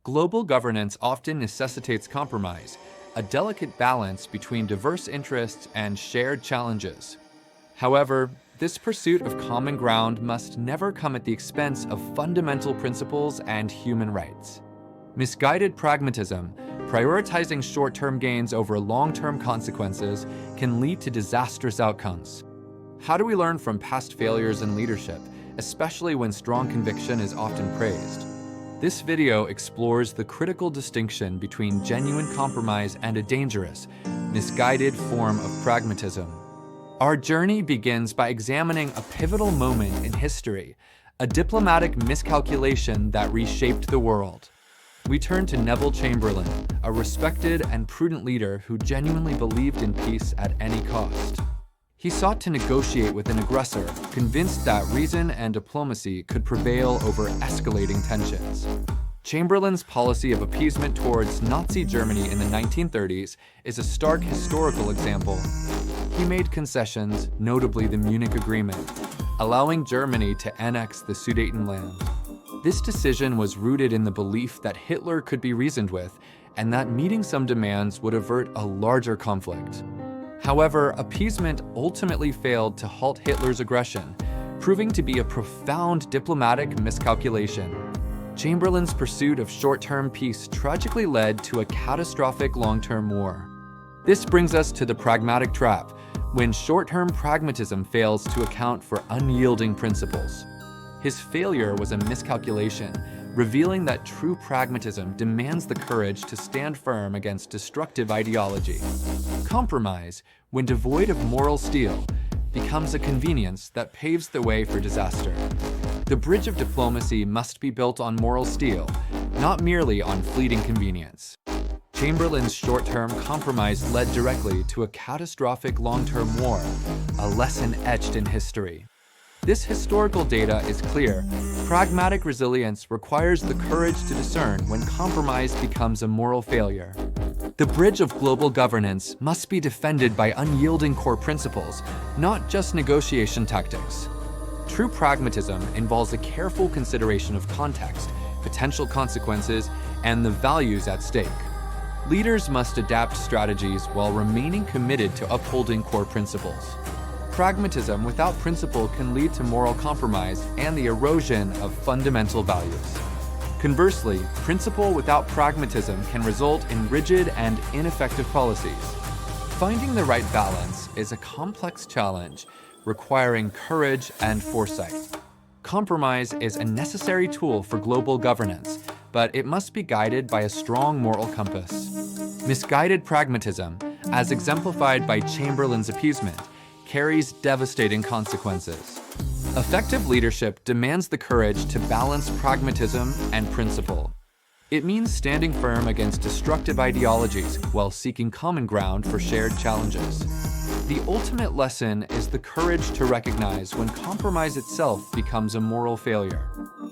Global governance often necessitates compromise, a delicate balance between diverse interests and shared challenges. However, this pursuit of common ground must never come at the expense of fundamental principles and human rights. Misguided pragmatism, prioritizing short-term gains over long-term consequences, can lead to disastrous outcomes. How do we learn from past failures in leadership, especially when strong conviction is often praised? This video explores the critical distinction between genuine compromise and a dangerous, misguided form of pragmatism. Our journey begins by examining a pivotal moment in history, a diplomatic miscalculation that reshaped the world. We turn to Neville Chamberlain, a respected and prudent leader who genuinely believed in peace at any cost. He sought to negotiate with an aggressor, convinced that reason and diplomacy could prevail over escalating tensions. Chamberlain's policy of appeasement towards Nazi Germany in the 1930s is a stark historical example. He made concessions, notably the Munich Agreement, allowing Germany to annex the Sudetenland. This decision was rooted in the belief that Hitler could be reasoned with, and that meeting some demands would avert a larger conflict. However, appeasement ultimately failed to halt Hitler's aggression, proving to be a profound diplomatic miscalculation. Chamberlain's pursuit of short-term peace tragically led to a catastrophic long-term war. This brings us to the pragmatic trap, when short-term pragmatism fails to account for unyielding principles. His failure was a miscalculation, revealing that true pragmatism demands the courage to stand firm against destructive ideology. Compromise, when devoid of moral steel, becomes a convenience that paves the way for disaster. The bridge of diplomacy must be built on moral steel, not merely on fleeting convenience. Chamberlain's short-term compromise led directly to a catastrophic long-term war, a lesson etched in history. This historical data is clear. Pragmatic resilience requires the courage to discern when compromise becomes a moral failure. The bridge of global governance must be defended by unyielding core principles, not just negotiation tactics. True pragmatism involves a careful consideration of context, potential consequences, and the values at stake. Leaders must adapt strategies while remaining committed to upholding core principles. Pragmatism without principle can lead to moral compromise and the erosion of fundamental values. Conversely, principle without pragmatism can result in rigid and ineffective policies. Finding the right balance is a complex challenge, requiring courage and foresight. Compromise is a necessary tool for global governance, but it must be guided by a strong moral compass. Misguided pragmatism, as exemplified by Chamberlain's appeasement, carries devastating consequences. Effective leadership demands the courage to balance pragmatism and principle. It means standing firm against destructive ideologies while seeking common ground for shared challenges. The ultimate lesson is the courage to recognize when compromise itself becomes a moral failure.